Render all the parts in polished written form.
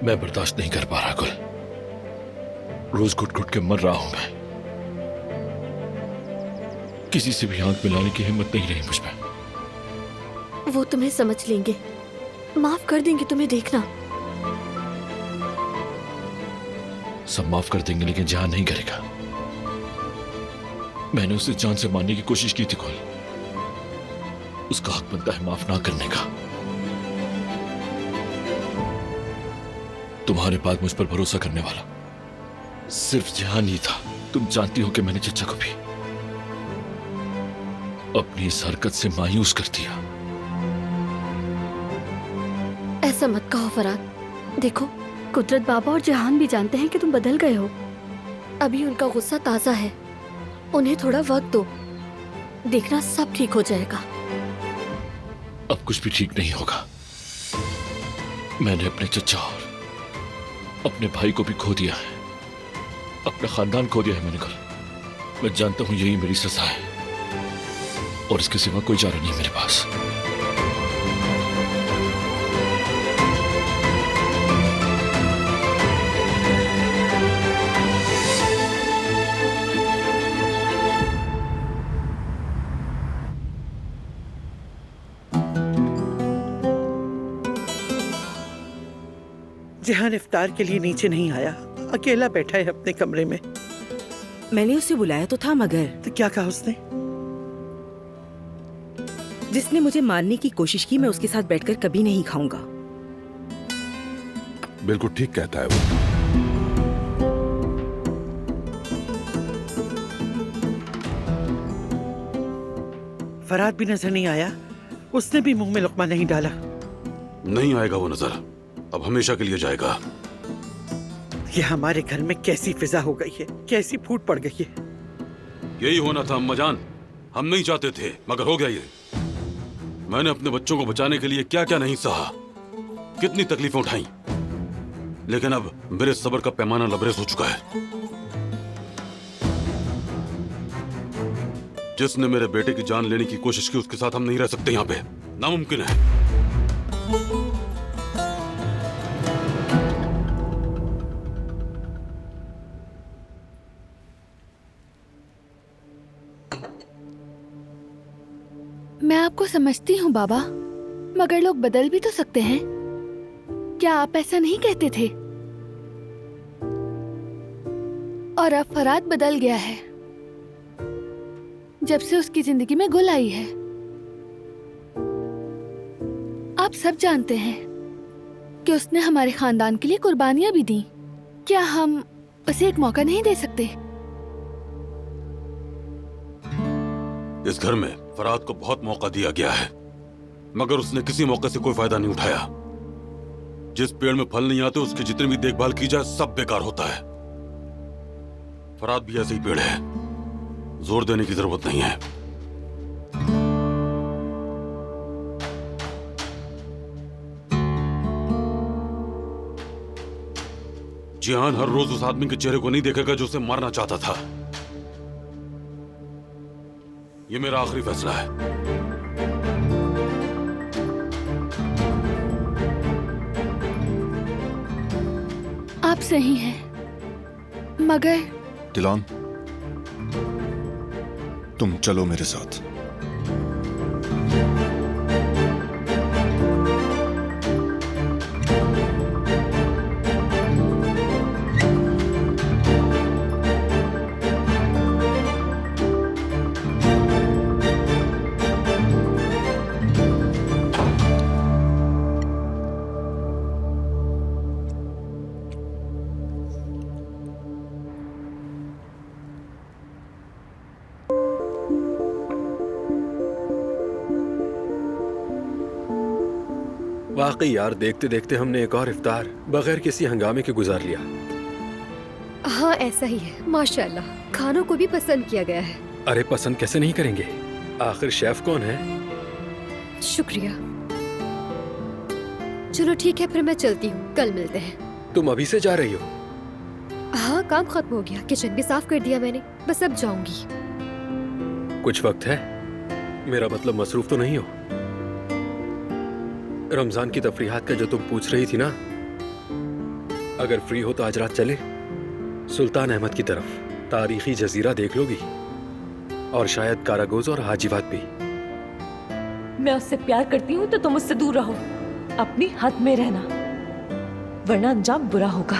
मैं बर्दाश्त नहीं कर पा रहा गुल। रोज घुट घुट के मर रहा हूं मैं। किसी से भी आंख मिलाने की हिम्मत नहीं रही मुझ में। वो तुम्हें समझ लेंगे, माफ कर देंगे तुम्हें, देखना। सब माफ कर देंगे लेकिन जहां नहीं करेगा। मैंने उसे जान से मारने की कोशिश की थी गुल। उसका हक बनता है माफ ना करने का। तुम्हारे बाद मुझ पर भरोसा करने वाला सिर्फ जहान ही था। तुम जानती हो कि मैंने चचा को भी अपनी इस हरकत से मायूस कर दिया। ऐसा मत कहो फराद। देखो, कुदरत बाबा और जहान भी जानते हैं कि तुम बदल गए हो। अभी उनका गुस्सा ताजा है, उन्हें थोड़ा वक्त दो, देखना सब ठीक हो जाएगा। अब कुछ भी ठीक नहीं होगा। मैंने अपने चचा और अपने भाई को भी खो दिया है, अपना खानदान खो दिया है मैंने कल। मैं जानता हूं यही मेरी सजा है और इसके सिवा कोई चारा नहीं मेरे पास। जहान इफ्तार के लिए नीचे नहीं आया, अकेला बैठा है अपने कमरे में। मैंने उसे बुलाया तो था, मगर तो क्या कहा उसने? जिसने मुझे मारने की कोशिश की मैं उसके साथ बैठकर कभी नहीं खाऊंगा। बिल्कुल ठीक कहता है वो। फराद भी नजर नहीं आया, उसने भी मुंह में लुकमा नहीं डाला। नहीं आएगा वो नजर, अब हमेशा के लिए जाएगा। ये हमारे घर में कैसी फिजा हो गई है, कैसी फूट पड़ गई है। यही होना था अम्मा जान, हम नहीं चाहते थे मगर हो गया ये। मैंने अपने बच्चों को बचाने के लिए क्या क्या नहीं सहा, कितनी तकलीफें उठाई, लेकिन अब मेरे सब्र का पैमाना लबरेज हो चुका है। जिसने मेरे बेटे की जान लेने की कोशिश की उसके साथ हम नहीं रह सकते, यहाँ पे नामुमकिन है। मैं आपको समझती हूँ बाबा, मगर लोग बदल भी तो सकते हैं। क्या आप ऐसा नहीं कहते थे? और अब फराद बदल गया है जब से उसकी जिंदगी में गुल आई है। आप सब जानते हैं कि उसने हमारे खानदान के लिए कुर्बानियां भी दी। क्या हम उसे एक मौका नहीं दे सकते? इस घर में फराद को बहुत मौका दिया गया है, मगर उसने किसी मौके से कोई फायदा नहीं उठाया। जिस पेड़ में फल नहीं आते उसकी जितनी भी देखभाल की जाए सब बेकार होता है। फराद भी ऐसे ही पेड़ है, जोर देने की जरूरत नहीं है। जिहान हर रोज उस आदमी के चेहरे को नहीं देखेगा जो उसे मारना चाहता था। ये मेरा आखिरी फैसला है। आप सही हैं, मगर दिलान, तुम चलो मेरे साथ। वाकई यार, देखते देखते हमने एक और इफ्तार बगैर किसी हंगामे के गुजार लिया। हाँ ऐसा ही है, माशाल्लाह। खानों को भी पसंद किया गया है। अरे पसंद कैसे नहीं करेंगे, आखिर शेफ कौन है? शुक्रिया। चलो ठीक है, फिर मैं चलती हूँ, कल मिलते हैं। तुम अभी से जा रही हो? हाँ काम खत्म हो गया, किचन भी साफ कर दिया मैंने, बस अब जाऊंगी। कुछ वक्त है, मेरा मतलब मसरूफ तो नहीं हो? रमजान की तफरीहात का जो तुम पूछ रही थी ना, अगर फ्री हो तो आज रात चले सुल्तान अहमद की तरफ। तारीखी जजीरा देख लोगी और शायद कारागोज और हाजीवाद भी। मैं उससे प्यार करती हूँ तो तुम उससे दूर रहो, अपनी हद में रहना, वरना अंजाम बुरा होगा।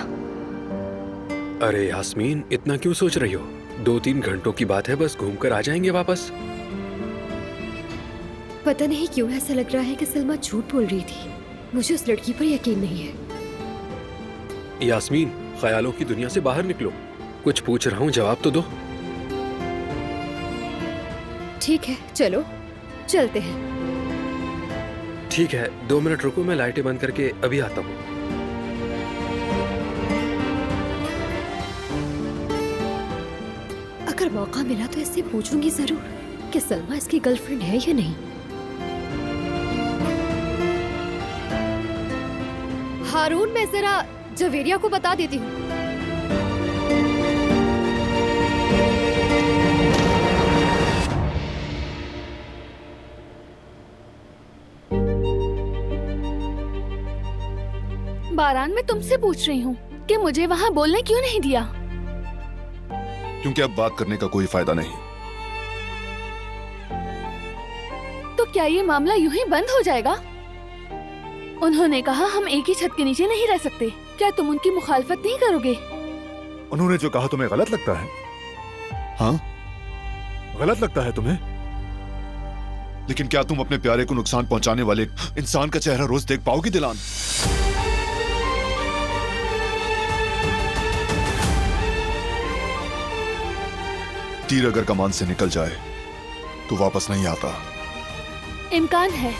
अरे यास्मीन, इतना क्यों सोच रही हो? 2-3 घंटों की बात है, बस घूमकर आ जाएंगे वापस। पता नहीं क्यों ऐसा लग रहा है कि सलमा झूठ बोल रही थी। मुझे उस लड़की पर यकीन नहीं है। यास्मीन, ख्यालों की दुनिया से बाहर निकलो। कुछ पूछ रहा हूँ, जवाब तो दो। ठीक है, चलो चलते हैं। ठीक है, 2 मिनट रुको, मैं लाइटें बंद करके अभी आता हूँ। अगर मौका मिला तो इससे पूछूंगी जरूर कि सलमा इसकी गर्लफ्रेंड है या नहीं। हारून, मैं जरा जवेरिया को बता देती हूँ। बारान, मैं तुमसे पूछ रही हूँ कि मुझे वहाँ बोलने क्यों नहीं दिया? क्योंकि अब बात करने का कोई फायदा नहीं। तो क्या ये मामला यूं ही बंद हो जाएगा? उन्होंने कहा हम एक ही छत के नीचे नहीं रह सकते। क्या तुम उनकी मुखालफत नहीं करोगे? उन्होंने जो कहा तुम्हें गलत लगता है? हाँ, गलत लगता है तुम्हें? लेकिन क्या तुम अपने प्यारे को नुकसान पहुंचाने वाले इंसान का चेहरा रोज देख पाओगी दिलान? तीर अगर कमान से निकल जाए तो वापस नहीं आता। इम्कान है,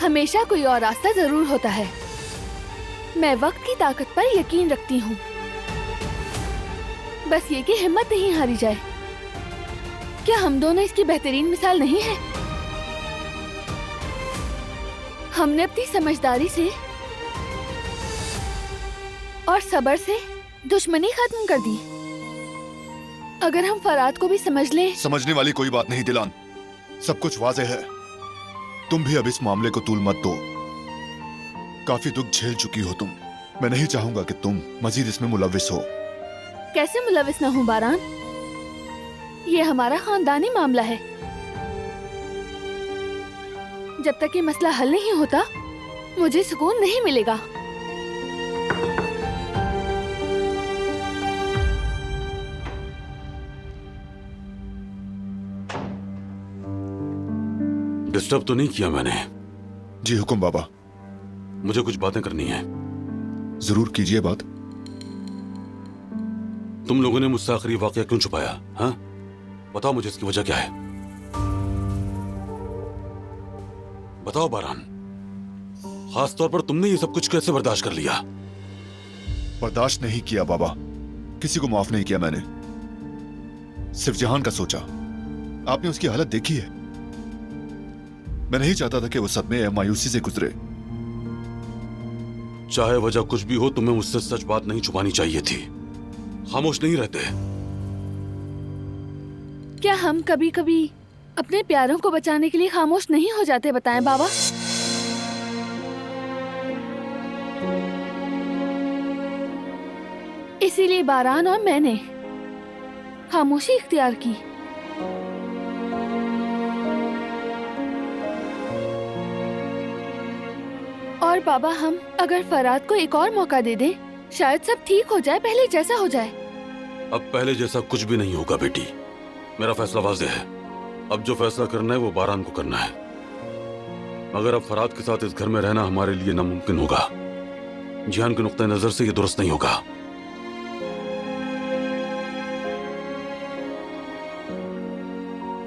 हमेशा कोई और रास्ता जरूर होता है। मैं वक्त की ताकत पर यकीन रखती हूँ। बस ये कि हिम्मत नहीं हारी जाए। क्या हम दोनों इसकी बेहतरीन मिसाल नहीं है? हमने अपनी समझदारी से और सब्र से दुश्मनी खत्म कर दी। अगर हम फराद को भी समझ लें। समझने वाली कोई बात नहीं दिलान, सब कुछ वाज़ेह है। तुम भी अब इस मामले को तूल मत दो। काफी दुख झेल चुकी हो तुम। मैं नहीं चाहूंगा कि तुम मजीद इसमें मुलविस हो। कैसे मुलविस न हूं बारान? ये हमारा खानदानी मामला है। जब तक ये मसला हल नहीं होता मुझे सुकून नहीं मिलेगा। डिस्टर्ब तो नहीं किया मैंने? जी हुक्म बाबा। मुझे कुछ बातें करनी है। जरूर कीजिए बात। तुम लोगों ने मुझसे आखिरी वाकया क्यों छुपाया? हाँ, बताओ मुझे इसकी वजह क्या है। बताओ बारान, खास तौर पर तुमने ये सब कुछ कैसे बर्दाश्त कर लिया? बर्दाश्त नहीं किया बाबा, किसी को माफ नहीं किया मैंने। सिर्फ जहान का सोचा। आपने उसकी हालत देखी है। मैं नहीं चाहता था कि वो सदमे या मायूसी से गुजरे। चाहे वजह कुछ भी हो, तुम्हें मुझसे सच बात नहीं छुपानी चाहिए थी। खामोश नहीं रहते। क्या हम कभी कभी अपने प्यारों को बचाने के लिए खामोश नहीं हो जाते? बताएं बाबा। इसीलिए बारान और मैंने खामोशी इख्तियार की। और बाबा, हम अगर फराद को एक और मौका दे दें, शायद सब ठीक हो जाए, पहले जैसा हो जाए। अब पहले जैसा कुछ भी नहीं होगा बेटी। मेरा फैसला वाज़ेह है। अब जो फैसला करना है वो बारान को करना है। मगर अब फराद के साथ इस घर में रहना हमारे लिए नामुमकिन होगा। जिहान के नुक्ते नजर से ये दुरुस्त नहीं होगा।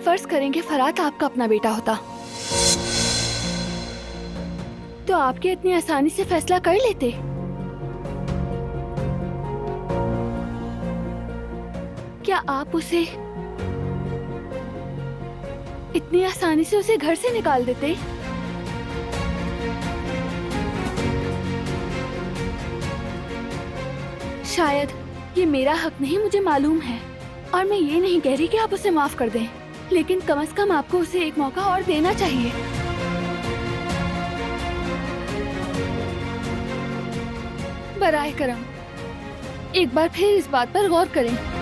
फर्ज करेंगे फराद आपका अपना बेटा होता, तो आपके इतनी आसानी से फैसला कर लेते? क्या आप उसे इतनी आसानी से उसे घर से निकाल देते? शायद ये मेरा हक नहीं, मुझे मालूम है। और मैं ये नहीं कह रही कि आप उसे माफ कर दें, लेकिन कम से कम आपको उसे एक मौका और देना चाहिए। बराए करम एक बार फिर इस बात पर गौर करें।